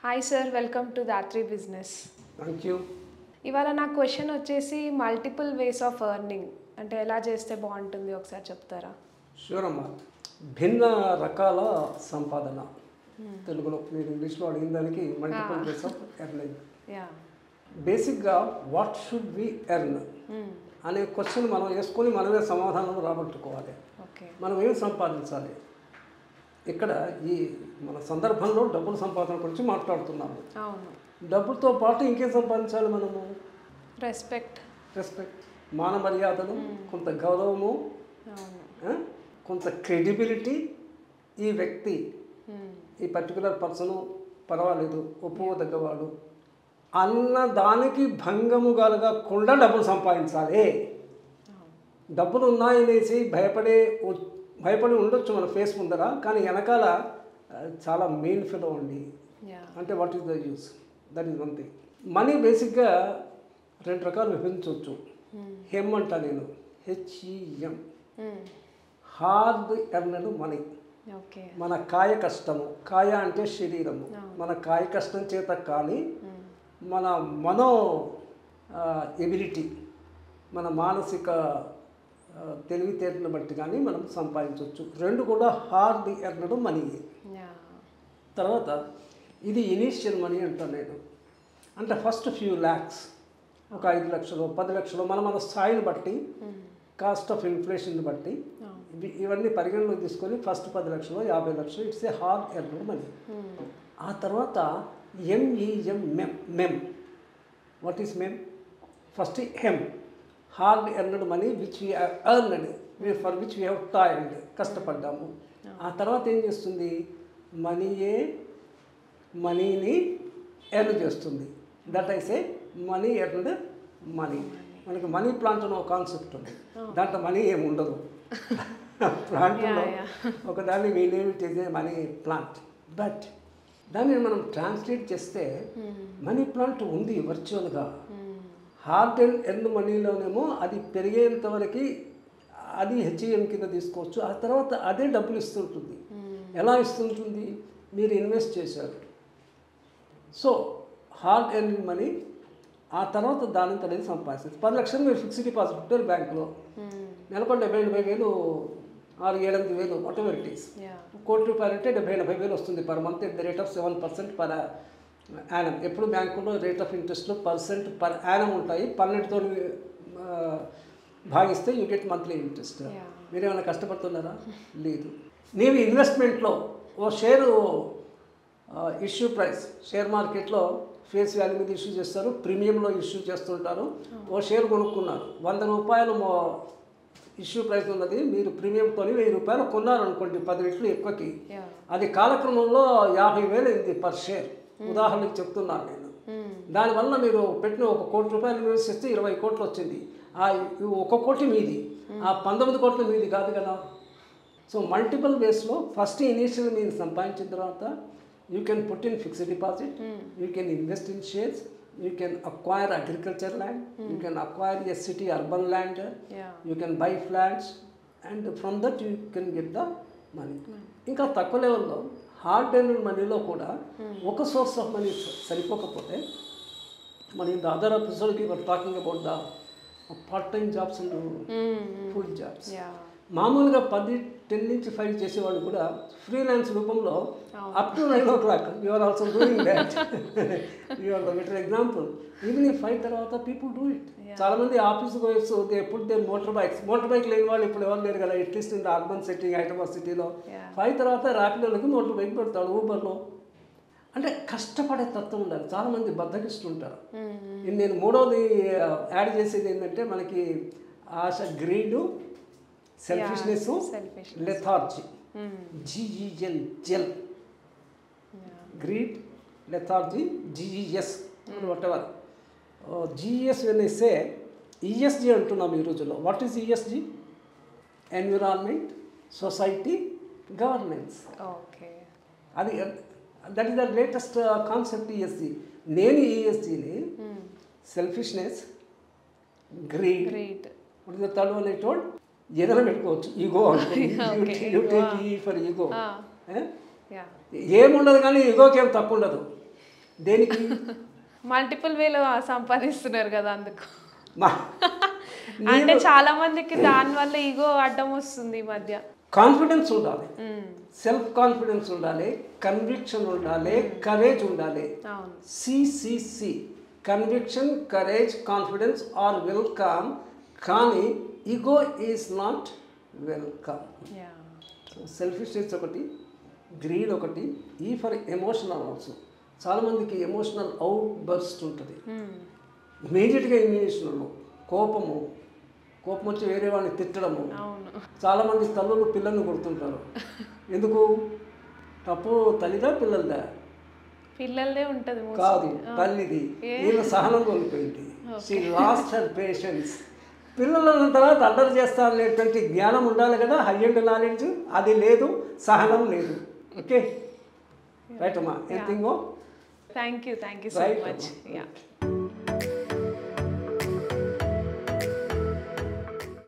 Hi sir, welcome to Dhatri business. Thank you. ఇవాళ నా question వచ్చేసి మల్టిపుల్ వేస్ ఆఫ్ ఎర్నింగ్ అంటే ఎలా చేస్తే బాగుంటుంది ఒకసారి చెప్తారా? షూర్ అమ్మా. భిన్న రకాల సంపాదన, తెలుగులో మీరు ఇంగ్లీష్లో అడిగిన దానికి multiple ways of earning. Yeah, బేసిక్గా వాట్ షుడ్ వి ఎర్న్ అనే క్వశ్చన్ మనం వేసుకొని మనమే సమాధానం రాబట్టుకోవాలి. ఓకే. మనం ఏం సంపాదించాలి? ఇక్కడ ఈ మన సందర్భంలో డబ్బుల సంపాదన గురించి మాట్లాడుతున్నాము. అవును. డబ్బులతో పాటు ఇంకేం సంపాదించాలి మనము? రెస్పెక్ట్, మాన మర్యాదలు, కొంత గౌరవము, అవును, కొంత క్రెడిబిలిటీ. ఈ వ్యక్తి, ఈ పర్టికులర్ పర్సను పర్వాలేదు, ఒప్పుకోదగ్గవాడు అన్న దానికి భంగము కలగకుండా డబ్బులు సంపాదించాలి. డబ్బులు ఉన్నాయనేసి భయపడి ఉండొచ్చు మన ఫేస్ ముందర, కానీ వెనకాల చాలా మెయిన్ ఫిలో ఉండి అంటే what is the use, that is one thing. Money బేసిక్గా రెండు రకాలు విభజించవచ్చు. హెమ్ అంట నేను, HEM, hard earned money. Okay. మన కాయ కష్టము, కాయ అంటే శరీరము, మన కాయ కష్టం చేత కానీ మన మనో ఎబిలిటీ, మన మానసిక తెలివితేటను బట్టి కానీ మనం సంపాదించవచ్చు. రెండు కూడా హార్డ్ ఎర్నడ్ మనీ. తర్వాత ఇది ఇనీషియల్ మనీ అంటాను నేను. అంటే ఫస్ట్ ఫ్యూ ల్యాక్స్, ఒక 5 లక్షలు 10 లక్షలు మన స్థాయిని బట్టి, కాస్ట్ ఆఫ్ ఇన్ఫ్లేషన్ బట్టి ఇవన్నీ పరిగణలోకి తీసుకొని ఫస్ట్ 10 లక్షలు 50 లక్షలు it's a hard earned money. ఆ తర్వాత MEM. What is MEM? First హెమ్, hard earned money which we earned, for which we have toiled, కష్టపడ్డాము. ఆ తర్వాత ఏం చేస్తుంది? మనీని ఎర్న్ చేస్తుంది. That is a money earned money. మనకి మనీ ప్లాంట్ అని ఒక కాన్సెప్ట్ ఉంది, దాంట్లో మనీ ఏమి ఉండదు. ప్లాంట్లో ఒకదాన్ని వీలేమిటిదే మనీ ప్లాంట్. బట్ దాన్ని మనం ట్రాన్స్లేట్ చేస్తే మనీ ప్లాంట్ ఉంది వర్చువల్గా. హార్డ్ అండ్ ఎర్న్ మనీలోనేమో అది పెరిగేంత వరకు అది HEM కింద తీసుకోవచ్చు. ఆ తర్వాత అదే డబ్బులు ఇస్తుంటుంది. ఎలా ఇస్తుంటుంది? మీరు ఇన్వెస్ట్ చేశారు, సో హార్డ్ ఎర్న్ మనీ. ఆ తర్వాత దాని అనేది సంపాదిస్తుంది. 10 లక్షలు మీరు ఫిక్స్డ్ డిపాజిట్ పెట్టారు బ్యాంకులో, నెలకు 70,000 6-8,000 వాట్ ఎవర్ ఇట్ ఈస్. ₹1,00,00,000 అంటే 70,000 వస్తుంది per month at the rate of 7% per annum. ఎప్పుడు బ్యాంకులో రేట్ ఆఫ్ ఇంట్రెస్ట్లో % పర్ యానం ఉంటాయి. 12తో భాగిస్తే యూ గెట్ మంత్లీ ఇంట్రెస్ట్. మీరేమైనా కష్టపడుతున్నారా? లేదు. నీవు ఇన్వెస్ట్మెంట్లో ఓ షేరు ఇష్యూ ప్రైస్, షేర్ మార్కెట్లో ఫేస్ వాల్యూ మీద ఇష్యూ చేస్తారు, ప్రీమియంలో ఇష్యూ చేస్తుంటారు. ఓ షేర్ కొనుక్కున్నారు, ₹100 ఇష్యూ ప్రైస్ ఉన్నది, మీరు ప్రీమియంతో ₹1000 కొన్నారనుకోండి 10 రెట్లు ఎక్కువకి. అది కాలక్రమంలో 50,000 అయింది పర్ షేర్. ఉదాహరణకి చెప్తున్నాను నేను. దానివల్ల మీరు పెట్టిన ₹1,00,00,000 ఇన్వెస్ట్ చేస్తే 20 కోట్లు వచ్చింది. ఆ 1 కోటి మీది, ఆ 19 కోట్లు మీది కాదు కదా. సో మల్టిపుల్ వేస్లో ఫస్ట్ ఇనీషియల్ మీరు సంపాదించిన తర్వాత you can put in fixed deposit, you can invest in shares, you can acquire agriculture land, you can acquire a city urban land, you can buy flats, and from that you can get the money. ఇంకా తక్కువ లెవెల్లో hard earned మనీలో కూడా ఒక source of money సరిపోకపోతే, మన in the other episode we were talking about the part time jobs and full jobs. మామూలుగా 10 నుంచి 5 చేసేవాళ్ళు కూడా ఫ్రీలాన్స్ రూపంలో up to 9 o'clock you are also doing that. You are the better example. Even ఈ 5 తర్వాత people do it. చాలామంది ఆఫీస్కి పోయేస్తూ they put they motor bike లేని వాళ్ళు ఇప్పుడు ఎవరు లేరు కదా, at least in the urban city, Hyderabad సిటీలో 5 తర్వాత ర్యాపిడోలకి మోటార్ బైక్ పెడతాడు, ఊబర్లో. అంటే కష్టపడే తత్వం ఉండాలి. చాలామంది బద్దకిస్తుంటారు. నేను మూడవది యాడ్ చేసేది ఏంటంటే, మనకి ఆశ, greed, selfishness, lethargy. GEL, greed, lethargy, GES, whatever. GES when I say ESG అంటున్నాం ఈ రోజుల్లో. What is ESG? Environment, society, governance. అది that is the latest concept ESG. నేను ESGని selfishness, greed, what is the third one I told? ఏదైనా పెట్టుకోవచ్చు. Ego అంటే you take E for ego. ఏముండదు కానీ ఈగోకి ఏం తక్కువ ఉండదు. దేనికి? మల్టిపుల్ వేలో సంపాదిస్తున్నారు కదా అందుకు. మా- అంటే చాలా మందికి దానివల్ల ఈగో అడ్డం వస్తుంది ఈ మధ్య. కాన్ఫిడెన్స్ ఉండాలి, సెల్ఫ్ కాన్ఫిడెన్స్ ఉండాలి, కన్విక్షన్ ఉండాలి, కరేజ్ ఉండాలి. అవును. సిసిసి conviction, courage, confidence are welcome, కానీ ego is not welcome. Yeah. Selfishness ఒకటి, గ్రీడ్ ఒకటి, ఈ ఫర్ ఎమోషనల్ ఆల్సో. చాలామందికి ఎమోషనల్ అవుట్ బర్స్ట్ ఉంటుంది, ఇమీడియట్గా ఇమోషనల్, కోపం వచ్చి వేరే వాడిని తిట్టడము. అవును. చాలామంది తల్లులు పిల్లల్ని కొడుతుంటారు. ఎందుకు? తప్పు తల్లిదా పిల్లలదా? పిల్లలదే ఉంటుంది కాదు, తల్లిది. నేను సహనం కోల్పోయింది. She lost her patience. పిల్లల తర్వాత అల్లరి చేస్తారనేటువంటి జ్ఞానం ఉండాలి కదా, హయ్యండ్ నాలెడ్జ్. అది లేదు, సహనం లేదు. ఓకే రైట్ అమ్మా. Anything more? Thank you so right much. అమ్మా. యా.